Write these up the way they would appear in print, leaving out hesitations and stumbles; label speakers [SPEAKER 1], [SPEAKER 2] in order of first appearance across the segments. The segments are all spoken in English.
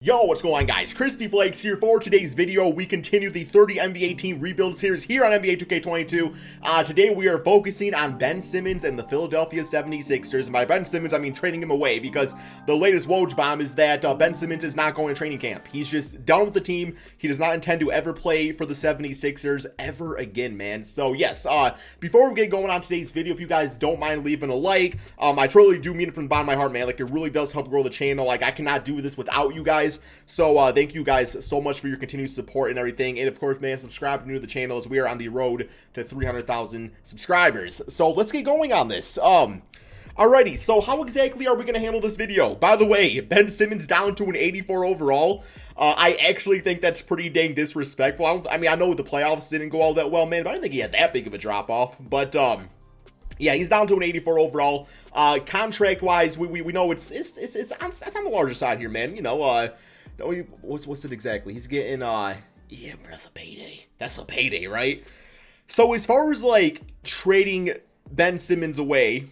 [SPEAKER 1] Yo, what's going on, guys? KrispyFlakes here. For today's video, we continue the 30 NBA team rebuild series here on NBA 2K22. Today we are focusing on Ben Simmons and the Philadelphia 76ers. And by Ben Simmons, I mean trading him away, because the latest Woj bomb is that Ben Simmons is not going to training camp. He's just done with the team. He does not intend to ever play for the 76ers ever again, man. So yes, before we get going on today's video, if you guys don't mind leaving a like, I truly do mean it from the bottom of my heart, man. Like, it really does help grow the channel. Like, I cannot do this without you guys. So thank you guys so much for your continued support and everything. And of course, man, subscribe if you're new to the channel, as we are on the road to 300,000 subscribers. So let's get going on this. Alrighty, so how exactly are we going to handle this video? By the way, Ben Simmons down to an 84 overall. I actually think that's pretty dang disrespectful. I mean, I know the playoffs didn't go all that well, man, but I didn't think he had that big of a drop-off. But, yeah, he's down to an 84 overall. Contract-wise, we know it's on the larger side here, man. You know, what's it exactly? He's getting, yeah, that's a payday. That's a payday, right? So as far as, like, trading Ben Simmons away,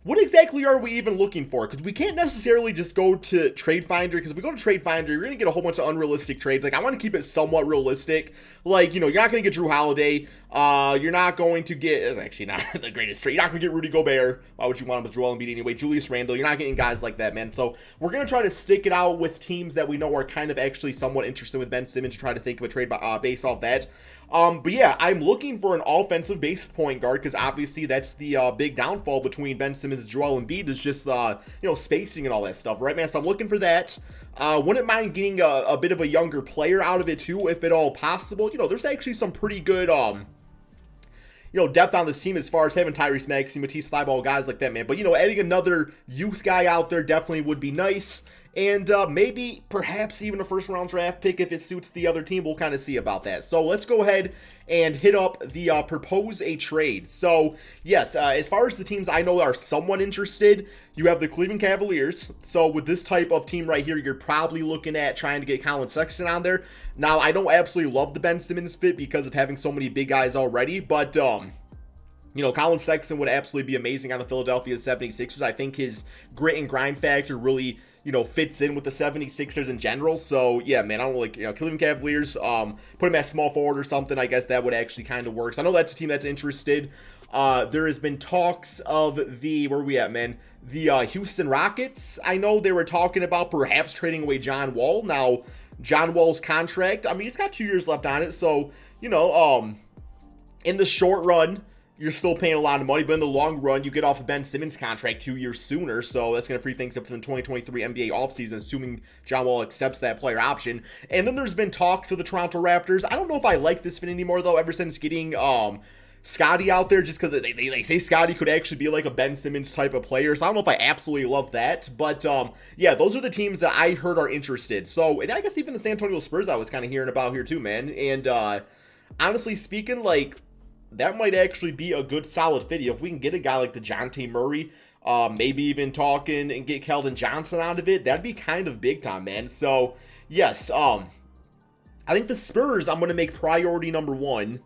[SPEAKER 1] what exactly are we even looking for? Because we can't necessarily just go to Trade Finder, because if we go to Trade Finder, you're going to get a whole bunch of unrealistic trades. Like, I want to keep it somewhat realistic. Like, you know, you're not going to get Drew Holiday. You're not going to get, it's actually not the greatest trade. You're not going to get Rudy Gobert. Why would you want him with Joel Embiid anyway? Julius Randle. You're not getting guys like that, man. So we're going to try to stick it out with teams that we know are kind of actually somewhat interested with Ben Simmons, to try to think of a trade based off that. But yeah, I'm looking for an offensive-based point guard, because obviously that's the big downfall between Ben Simmons and Joel Embiid, is just, you know, spacing and all that stuff, right, man? So I'm looking for that. Wouldn't mind getting a bit of a younger player out of it, too, if at all possible. You know, there's actually some pretty good, you know, depth on this team as far as having Tyrese Maxey, Matisse Thybulle, guys like that, man. But, you know, adding another youth guy out there definitely would be nice. And maybe, perhaps even a first-round draft pick if it suits the other team. We'll kind of see about that. So let's go ahead and hit up the propose a trade. So, yes, as far as the teams I know are somewhat interested, you have the Cleveland Cavaliers. So with this type of team right here, you're probably looking at trying to get Colin Sexton on there. Now, I don't absolutely love the Ben Simmons fit because of having so many big guys already, but you know, Colin Sexton would absolutely be amazing on the Philadelphia 76ers. I think his grit and grind factor really, you know, fits in with the 76ers in general. So, yeah, man, I don't like, you know, Cleveland Cavaliers, put him at small forward or something. I guess that would actually kind of work. So I know that's a team that's interested. There has been talks of the, where are we at, man? The Houston Rockets. I know they were talking about perhaps trading away John Wall. Now, John Wall's contract, I mean, he's got 2 years left on it. So, you know, in the short run, you're still paying a lot of money, but in the long run, you get off of Ben Simmons' contract 2 years sooner, so that's going to free things up for the 2023 NBA offseason, assuming John Wall accepts that player option. And then there's been talks of the Toronto Raptors. I don't know if I like this fit anymore, though, ever since getting Scotty out there, just because they say Scotty could actually be like a Ben Simmons type of player, so I don't know if I absolutely love that. But, yeah, those are the teams that I heard are interested. So, and I guess even the San Antonio Spurs I was kind of hearing about here too, man. And honestly speaking, like, that might actually be a good solid fit. If we can get a guy like DeJounte Murray, maybe even talking and get Keldon Johnson out of it, that'd be kind of big time, man. So, yes, I think the Spurs I'm going to make priority number 1,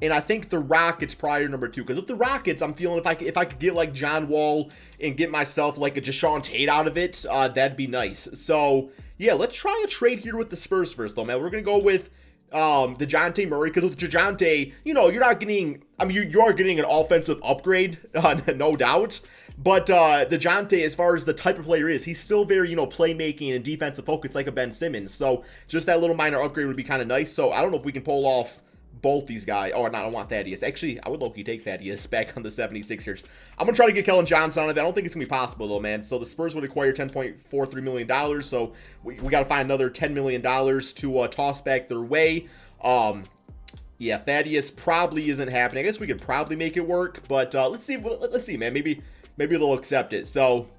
[SPEAKER 1] and I think the Rockets priority number 2. Because with the Rockets, I'm feeling if I could get like John Wall and get myself like a Deshaun Tate out of it, that'd be nice. So, yeah, let's try a trade here with the Spurs first, though, man. We're going to go with DeJounte Murray, because with DeJounte, you know, you're not getting, I mean, you are getting an offensive upgrade, no doubt, but DeJounte, as far as the type of player is, he's still very, you know, playmaking and defensive focused like a Ben Simmons, so just that little minor upgrade would be kind of nice. So I don't know if we can pull off both these guys. Oh, no, I don't want Thaddeus. Actually, I would low-key take Thaddeus back on the 76ers. I'm going to try to get Keldon Johnson on it. I don't think it's going to be possible, though, man. So the Spurs would acquire $10.43 million, so we got to find another $10 million to toss back their way. Yeah, Thaddeus probably isn't happening. I guess we could probably make it work, but let's see, man. Maybe they'll accept it. So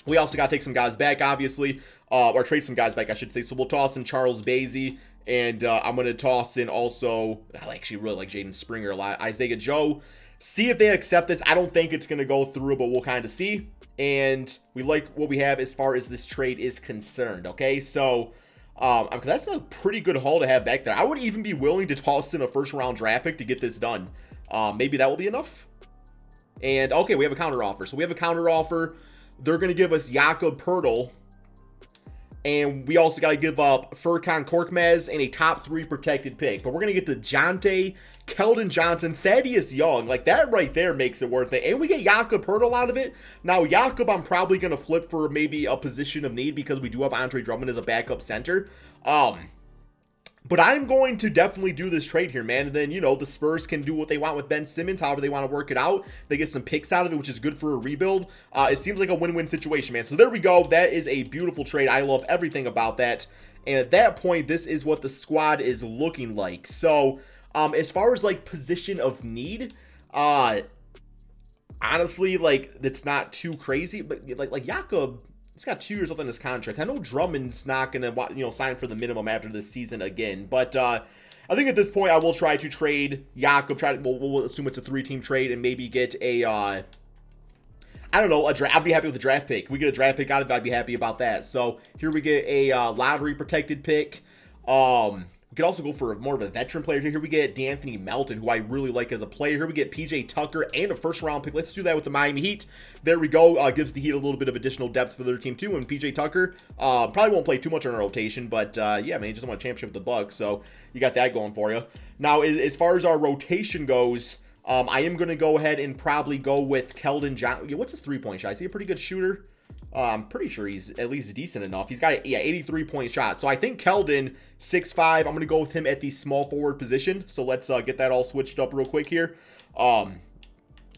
[SPEAKER 1] we also got to take some guys back, obviously, or trade some guys back, I should say. So we'll toss in Charles Bassey. And I'm going to toss in also, I actually really like Jaden Springer a lot, Isaiah Joe. See if they accept this. I don't think it's going to go through, but we'll kind of see. And we like what we have as far as this trade is concerned, okay? So, that's a pretty good haul to have back there. I would even be willing to toss in a first-round draft pick to get this done. Maybe that will be enough. And, okay, we have a counter offer. So we have a counter offer. They're going to give us Jakob Poeltl. And we also got to give up Furkan Korkmaz and a top 3 protected pick. But we're going to get the DeJounte, Keldon Johnson, Thaddeus Young. Like, that right there makes it worth it. And we get Jakob Poeltl out of it. Now, Jakob, I'm probably going to flip for maybe a position of need because we do have Andre Drummond as a backup center. But I'm going to definitely do this trade here, man. And then, you know, the Spurs can do what they want with Ben Simmons, however they want to work it out. They get some picks out of it, which is good for a rebuild. It seems like a win-win situation, man. So there we go. That is a beautiful trade. I love everything about that. And at that point, this is what the squad is looking like. So, as far as, like, position of need, honestly, like, it's not too crazy. But, like Jakob, he's got 2 years left on his contract. I know Drummond's not going to, you know, sign for the minimum after this season again. But I think at this point, I will try to trade Jakob. We'll assume it's a 3-team trade and maybe get a, I don't know, I'd be happy with a draft pick. We get a draft pick out of it, I'd be happy about that. So here we get a lottery protected pick. We could also go for more of a veteran player here. Here we get D'Anthony Melton, who I really like as a player. Here we get PJ Tucker and a first-round pick. Let's do that with the Miami Heat. There we go. Gives the Heat a little bit of additional depth for their team, too. And PJ Tucker probably won't play too much on a rotation, but yeah, man, he just won a championship with the Bucks, so you got that going for you. Now, as far as our rotation goes, I am going to go ahead and probably go with Keldon Johnson. What's his three-point shot? Is he a pretty good shooter? I'm pretty sure he's at least decent enough. He's got a 83-point shot. So I think Keldon, 6'5", I'm going to go with him at the small forward position. So let's get that all switched up real quick here. Yeah,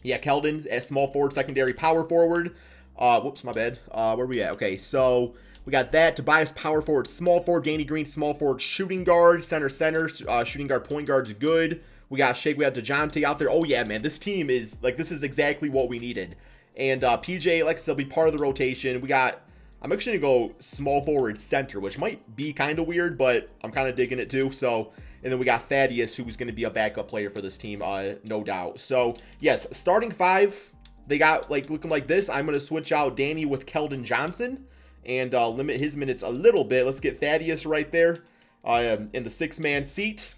[SPEAKER 1] Keldon as small forward, secondary power forward. Whoops, my bad. Where are we at? Okay, so we got that. Tobias, power forward, small forward. Danny Green, small forward, shooting guard. Center. Shooting guard, point guard's good. We got Shake. We have DeJounte out there. Oh, yeah, man. This team is, like, this is exactly what we needed. And PJ, like I said, will be part of the rotation. I'm actually going to go small forward center, which might be kind of weird, but I'm kind of digging it too. So, and then we got Thaddeus, who's going to be a backup player for this team, no doubt. So, yes, starting 5, they got, like, looking like this. I'm going to switch out Danny with Keldon Johnson and limit his minutes a little bit. Let's get Thaddeus right there in the 6-man seat.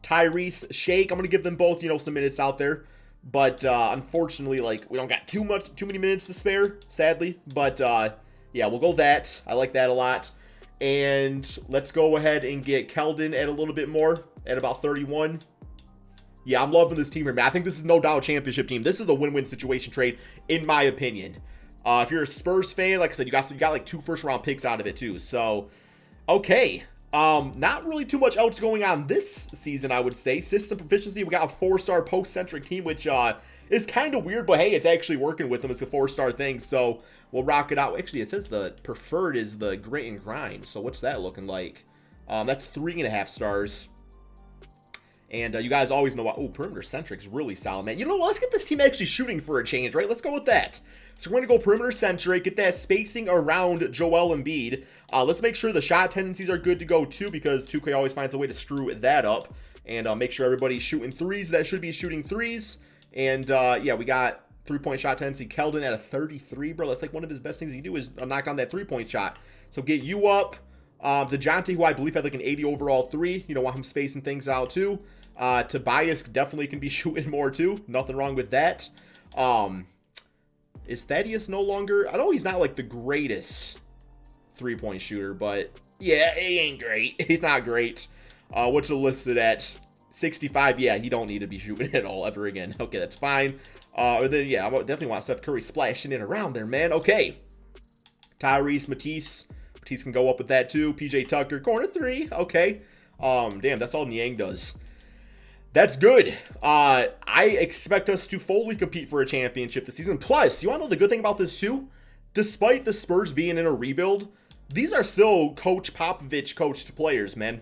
[SPEAKER 1] Tyrese, Shake, I'm going to give them both, you know, some minutes out there. But unfortunately, like, we don't got too many minutes to spare, sadly. But yeah, we'll go that. I like that a lot. And let's go ahead and get Keldon at a little bit more, at about 31. Yeah, I'm loving this team here, man. I think this is no doubt a championship team. This is a win-win situation trade, in my opinion. If you're a Spurs fan, like I said, you got like 2 first-round picks out of it too. So, okay. Not really too much else going on this season, I would say. System proficiency, we got a 4-star post-centric team, which is kind of weird, but hey, it's actually working with them. It's a 4-star thing, so we'll rock it out. Actually, it says the preferred is the grit and grind, so what's that looking like? That's 3.5 stars. And you guys always know what, perimeter centric's really solid, man. You know what, let's get this team actually shooting for a change, right? Let's go with that. So we're going to go perimeter centric, get that spacing around Joel Embiid. Let's make sure the shot tendencies are good to go too, because 2K always finds a way to screw that up. And make sure everybody's shooting threes that should be shooting threes. And yeah, we got 3-point shot tendency. Keldon at a 33, bro. That's like one of his best things he can do is knock down that 3-point shot. So get you up. DeJounte, who I believe had like an 80 overall 3. You know, want him spacing things out too. Tobias definitely can be shooting more too. Nothing wrong with that. Is Thaddeus no longer? I know he's not like the greatest 3-point shooter, but yeah, he ain't great. He's not great. What's it listed at? 65. Yeah, he don't need to be shooting at all ever again. Okay, that's fine. And then yeah, I definitely want Steph Curry splashing it around there, man. Okay. Tyrese, Matisse can go up with that too. PJ Tucker, corner 3. Okay. Damn, that's all Niang does. That's good. I expect us to fully compete for a championship this season. Plus, you want to know the good thing about this too? Despite the Spurs being in a rebuild, these are still Coach Popovich coached players, man.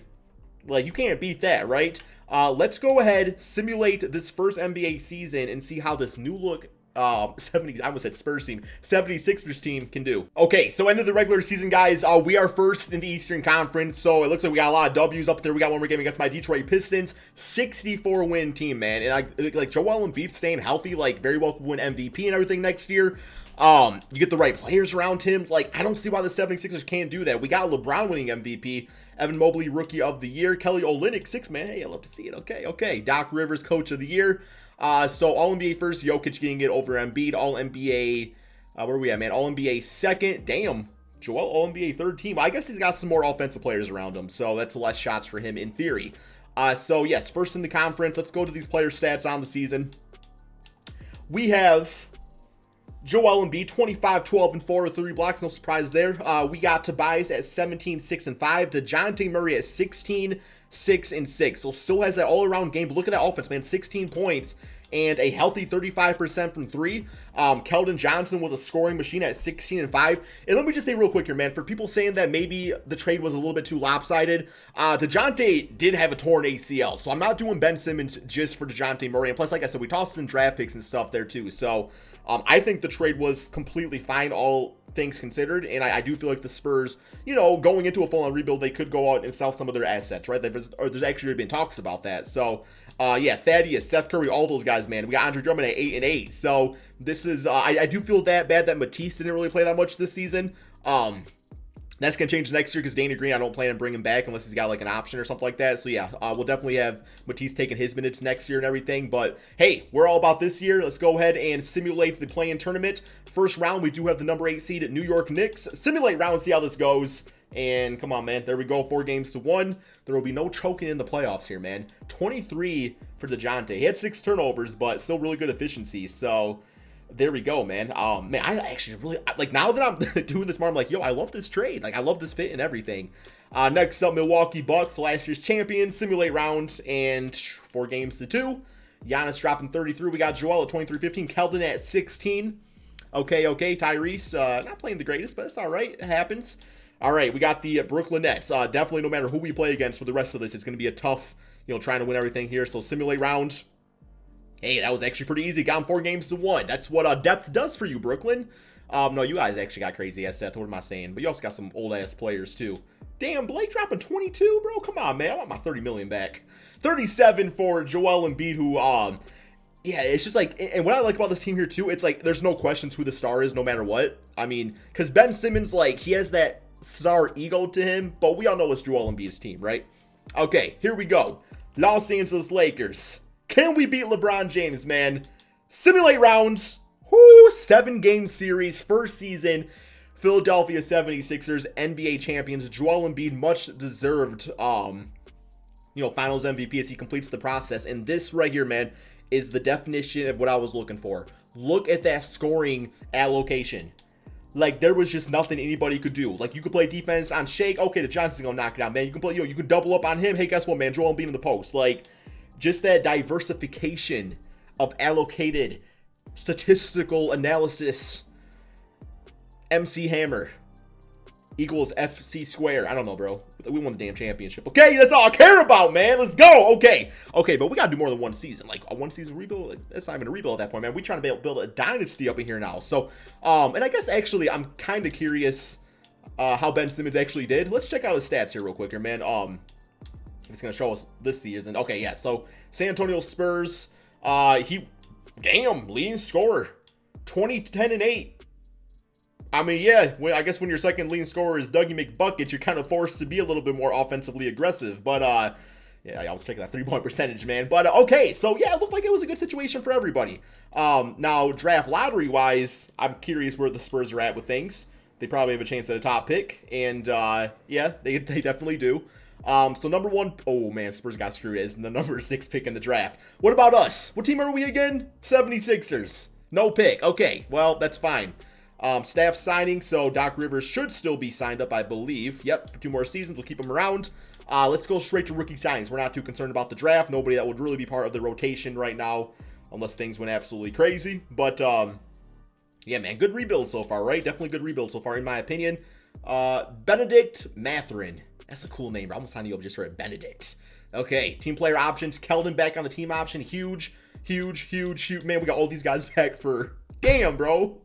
[SPEAKER 1] Like, you can't beat that, right? Let's go ahead, simulate this first NBA season, and see how this new look 70s, I almost said Spurs team, 76ers team can do. Okay, so end of the regular season, guys. We are first in the Eastern Conference, so it looks like we got a lot of W's up there. We got one more game against my Detroit Pistons, 64-win team, man. And like Joel Embiid staying healthy, like very well could win MVP and everything next year. You get the right players around him. Like, I don't see why the 76ers can't do that. We got LeBron winning MVP, Evan Mobley Rookie of the Year, Kelly Olynyk 6-man. Hey, I love to see it. Okay. Doc Rivers Coach of the Year. So All-NBA first, Jokic getting it over Embiid. All-NBA, where are we at, man? All-NBA second. Damn. Joel All-NBA third team. I guess he's got some more offensive players around him, so that's less shots for him in theory. So yes, first in the conference. Let's go to these player stats on the season. We have Joel Embiid, 25, 12, and 4 with 3 blocks. No surprise there. We got Tobias at 17, 6, and 5. DeJounte Murray at 16, 6, and 6. So still has that all-around game. But look at that offense, man. 16 points and a healthy 35% from 3. Keldon Johnson was a scoring machine at 16 and 5. And let me just say real quick here, man, for people saying that maybe the trade was a little bit too lopsided, DeJounte did have a torn ACL. So I'm not doing Ben Simmons just for DeJounte Murray. And plus, like I said, we tossed in draft picks and stuff there too. So I think the trade was completely fine, all things considered, and I do feel like the Spurs, you know, going into a full-on rebuild, they could go out and sell some of their assets, right? There's actually been talks about that. So, yeah, Thaddeus, Seth Curry, all those guys, man. We got Andre Drummond at 8 and 8. So this is, I do feel that bad that Matisse didn't really play that much this season. That's going to change next year because Danny Green, I don't plan on bringing him back unless he's got like an option or something like that. So yeah, we'll definitely have Matisse taking his minutes next year and everything. But hey, we're all about this year. Let's go ahead and simulate the play-in tournament. First round, we do have the number 8 seed at New York Knicks. Simulate round, see how this goes. And come on, man. There we go. 4 games to 1. There will be no choking in the playoffs here, man. 23 for DeJounte. He had 6 turnovers, but still really good efficiency. So there we go, man. Man, I actually really, like, now that I'm doing this more, I'm like, yo, I love this trade. Like, I love this fit and everything. Next up, Milwaukee Bucks, last year's champions. Simulate round and 4 games to 2. Giannis dropping 33. We got Joel at 23-15. Keldon at 16. Okay. Tyrese, not playing the greatest, but it's all right. It happens. All right, we got the Brooklyn Nets. Definitely, no matter who we play against for the rest of this, it's going to be a tough, you know, trying to win everything here. So simulate round. Hey, that was actually pretty easy. Got him 4 games to 1. That's what depth does for you, Brooklyn. No, you guys actually got crazy-ass depth. What am I saying? But you also got some old-ass players, too. Damn, Blake dropping 22, bro? Come on, man. I want my $30 million back. 37 for Joel Embiid, who, yeah, it's just like, and what I like about this team here, too, it's like there's no questions who the star is no matter what. I mean, because Ben Simmons, like, he has that star ego to him, but we all know it's Joel Embiid's team, right? Okay, here we go. Los Angeles Lakers. Can we beat LeBron James, man? Simulate rounds. Whoo, 7-game series, first season. Philadelphia 76ers, NBA champions. Joel Embiid, much deserved, you know, finals MVP as he completes the process. And this right here, man, is the definition of what I was looking for. Look at that scoring allocation. Like, there was just nothing anybody could do. Like, you could play defense on Shake. Okay, the Johnson's gonna knock it out, man. You can play, you know, you can double up on him. Hey, guess what, man? Joel Embiid in the post. Like, just that diversification of allocated statistical analysis. MC Hammer equals FC square. I don't know, bro. We won the damn championship. Okay, that's all I care about, man. Let's go. Okay, but we gotta do more than one season. Like a one-season rebuild, like, that's not even a rebuild at that point, man. We trying to build a dynasty up in here now. So, and I guess actually, I'm kind of curious how Ben Simmons actually did. Let's check out his stats here real quick, here, man. It's gonna show us this season. Okay, yeah. So San Antonio Spurs, leading scorer, 20, 10, and 8. I mean, yeah, I guess when your second leading scorer is Dougie McBucket, you're kind of forced to be a little bit more offensively aggressive. But, yeah, I was checking that 3-point percentage, man. But, okay, so, yeah, it looked like it was a good situation for everybody. Now, draft lottery-wise, I'm curious where the Spurs are at with things. They probably have a chance at a top pick. And, yeah, they definitely do. So, number 1, oh, man, Spurs got screwed as the number 6 pick in the draft. What about us? What team are we again? 76ers. No pick. Okay, well, that's fine. Staff signing, so Doc Rivers should still be signed up, I believe. Yep, for 2 more seasons. We'll keep him around. Let's go straight to rookie signings. We're not too concerned about the draft. Nobody that would really be part of the rotation right now, unless things went absolutely crazy. But, yeah, man, good rebuild so far, right? Definitely good rebuild so far, in my opinion. Benedict Mathurin. That's a cool name. I'm almost signing you up just for a Benedict. Okay, team player options. Keldon back on the team option. Huge. Man, we got all these guys back for... Damn, bro.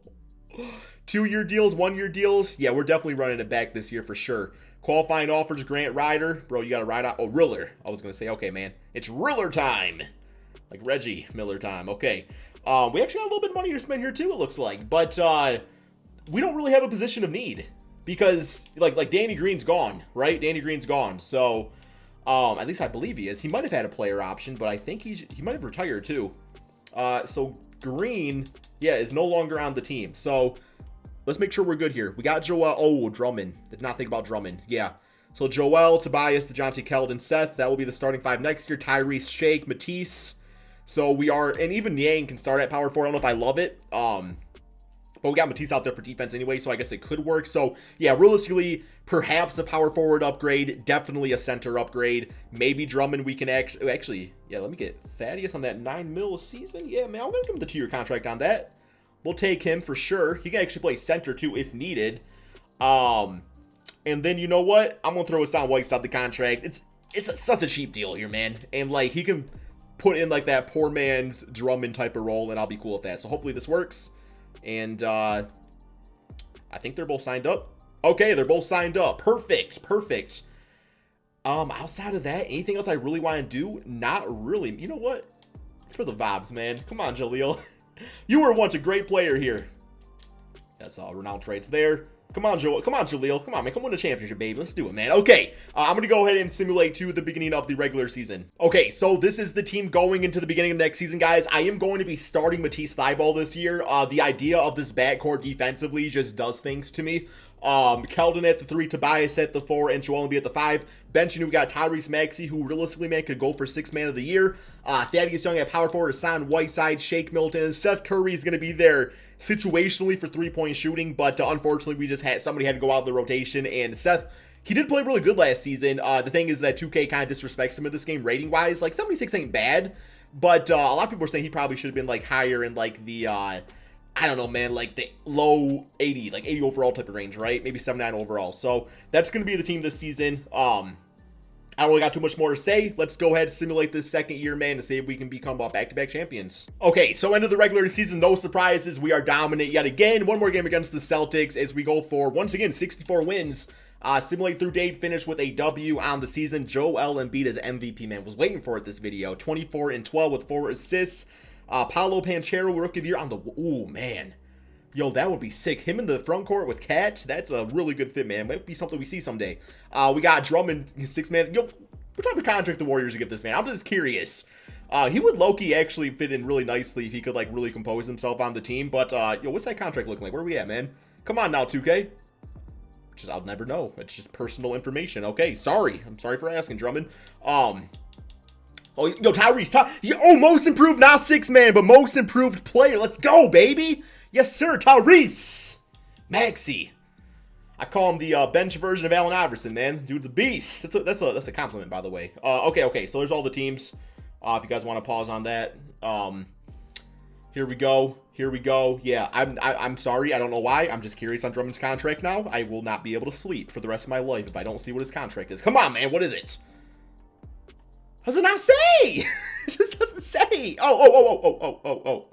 [SPEAKER 1] 2-year deals, 1-year deals. Yeah, we're definitely running it back this year for sure. Qualifying offers, Grant Ryder. Bro, you got to ride out. Oh, Riller. I was going to say, okay, man. It's Riller time. Like Reggie Miller time. Okay. We actually got a little bit of money to spend here, too, it looks like. But we don't really have a position of need. Because, like Danny Green's gone, right? Danny Green's gone. So, at least I believe he is. He might have had a player option, but I think he might have retired, too. So, Green... yeah, is no longer on the team. So let's make sure we're good here. We got Joel. Oh, Drummond. Did not think about Drummond. Yeah. So Joel, Tobias, DeJounte, Keldon, Seth. That will be the starting 5 next year. Tyrese, Shake, Matisse. So we are, and even Yang can start at power 4. I don't know if I love it. But we got Matisse out there for defense anyway, so I guess it could work. So, yeah, realistically, perhaps a power forward upgrade. Definitely a center upgrade. Maybe Drummond we can actually, yeah, let me get Thaddeus on that $9 million a season. Yeah, man, I'm going to give him the 2-year contract on that. We'll take him for sure. He can actually play center, too, if needed. And then, you know what? I'm going to throw Hassan Whiteside the contract. It's such a cheap deal here, man. And, like, he can put in, like, that poor man's Drummond type of role, and I'll be cool with that. So, hopefully this works. And I think they're both signed up. Okay, they're both signed up. Perfect. Perfect. Outside of that, anything else I really want to do? Not really. You know what? For the vibes, man. Come on, Jaleel. You were once a great player here. That's all. Renowned traits there. Come on, Joel. Come on, Jaleel. Come on, man. Come win a championship, baby. Let's do it, man. Okay. I'm going to go ahead and simulate to the beginning of the regular season. Okay, so this is the team going into the beginning of next season, guys. I am going to be starting Matisse Thybulle this year. The idea of this backcourt defensively just does things to me. Keldon at the 3, Tobias at the 4, and Joel Embiid at the 5. Benching, we got Tyrese Maxey, who realistically, man, could go for 6th man of the year. Thaddeus Young at power forward, Hassan Whiteside, Shake Milton. Seth Curry is going to be there situationally for 3-point shooting, but unfortunately, we just had somebody had to go out of the rotation, and Seth, he did play really good last season. The thing is that 2K kind of disrespects him in this game rating-wise. Like, 76 ain't bad, but a lot of people are saying he probably should have been, like, higher in, like, the, I don't know, man, like, the low 80, like, 80 overall type of range, right? Maybe 79 overall. So, that's going to be the team this season. I don't really got too much more to say. Let's go ahead and simulate this second year, man, to see if we can become back-to-back champions. Okay, so end of the regular season, no surprises. We are dominant yet again. One more game against the Celtics as we go for, once again, 64 wins. Simulate through date, finish with a W on the season. Joel Embiid as MVP, man. Was waiting for it this video. 24-12 with 4 assists. Paolo Banchero, Rookie of the Year on the... Ooh, man. Yo, that would be sick. Him in the front court with Cat, that's a really good fit, man. Might be something we see someday. We got Drummond, his 6th man. Yo, what type of contract the Warriors give this man? I'm just curious. He would low-key actually fit in really nicely if he could, like, really compose himself on the team. But, yo, what's that contract looking like? Where are we at, man? Come on now, 2K. I'll never know. It's just personal information. Okay, sorry. I'm sorry for asking, Drummond. Oh, yo, Tyrese. Most improved, not 6th man, but most improved player. Let's go, baby. Yes, sir, Tyrese Maxey. I call him the bench version of Allen Iverson, man. Dude's a beast. That's a compliment, by the way. Okay. So there's all the teams. If you guys want to pause on that. Here we go. Yeah, I'm sorry. I don't know why. I'm just curious on Drummond's contract now. I will not be able to sleep for the rest of my life if I don't see what his contract is. Come on, man. What is it? How does it not say? It just doesn't say. Oh.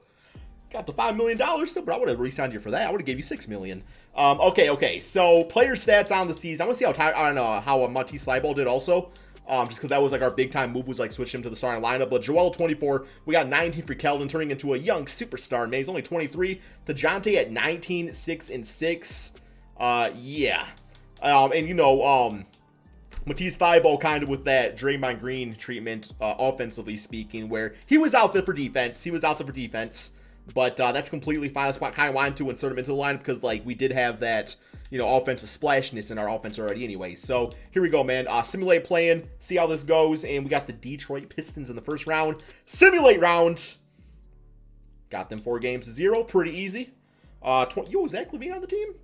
[SPEAKER 1] Got the $5 million still, but I would have re-signed you for that. I would have gave you $6 million. Okay. So player stats on the season. I want to see how Matisse Thybulle did also. Just because that was like our big time move was like switch him to the starting lineup. But Joel 24, we got 19 for Keldon, turning into a young superstar. Man, he's only 23. DeJounte at 19, 6 and 6. Yeah. And you know, Matisse Thybulle kind of with that Draymond Green treatment, offensively speaking, where he was out there for defense. But that's completely fine. That's why I kind of wanted to insert him into the lineup because, like, we did have that, you know, offensive splashness in our offense already anyway. So here we go, man. Simulate playing, see how this goes. And we got the Detroit Pistons in the first round. Simulate round. Got them 4-0. Pretty easy. Yo, is Zach LaVine on the team?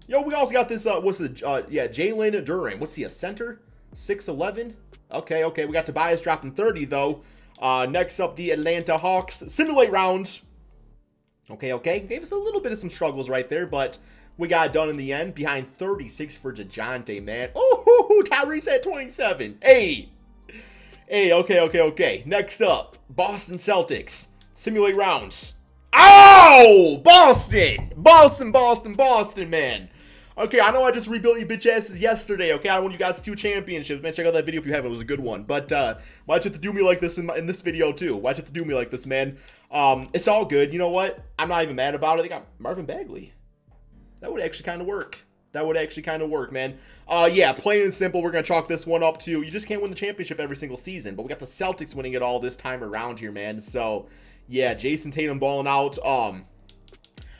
[SPEAKER 1] Yo, we also got this, Jalen Duren. What's he, a center? 6'11". Okay. We got Tobias dropping 30, though. Next up, the Atlanta Hawks. Simulate round. Okay. Gave us a little bit of some struggles right there, but we got it done in the end. Behind 36 for DeJounte, man. Oh, Tyrese at 27. Hey, okay. Next up, Boston Celtics. Simulate rounds. Oh, Boston, man. Okay, I know I just rebuilt you bitch asses yesterday, okay? I won you guys 2 championships. Man, check out that video if you haven't. It was a good one. But why'd you have to do me like this in this video, too? Why'd you have to do me like this, man? It's all good. You know what? I'm not even mad about it. They got Marvin Bagley. That would actually kind of work. Man. Yeah, plain and simple, we're going to chalk this one up to, you just can't win the championship every single season. But we got the Celtics winning it all this time around here, man. So, yeah, Jason Tatum balling out.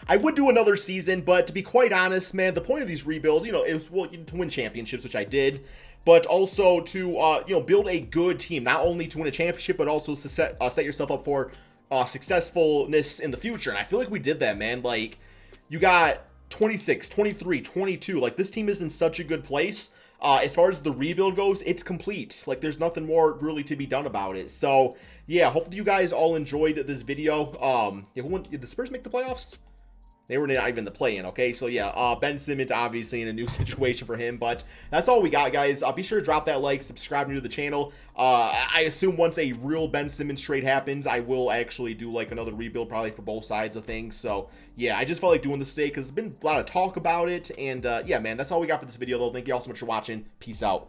[SPEAKER 1] I would do another season, but to be quite honest, man, the point of these rebuilds, you know, it was, well, to win championships, which I did, but also to, you know, build a good team, not only to win a championship, but also to set yourself up for successfulness in the future. And I feel like we did that, man. Like, you got 26, 23, 22. Like, this team is in such a good place. As far as the rebuild goes, it's complete. Like, there's nothing more really to be done about it. So, yeah, hopefully you guys all enjoyed this video. Did the Spurs make the playoffs? They were not even the play-in, okay? So, yeah, Ben Simmons, obviously, in a new situation for him. But that's all we got, guys. Be sure to drop that like, subscribe to the channel. I assume once a real Ben Simmons trade happens, I will actually do, like, another rebuild probably for both sides of things. So, yeah, I just felt like doing this today because there's been a lot of talk about it. And, yeah, man, that's all we got for this video, though. Thank you all so much for watching. Peace out.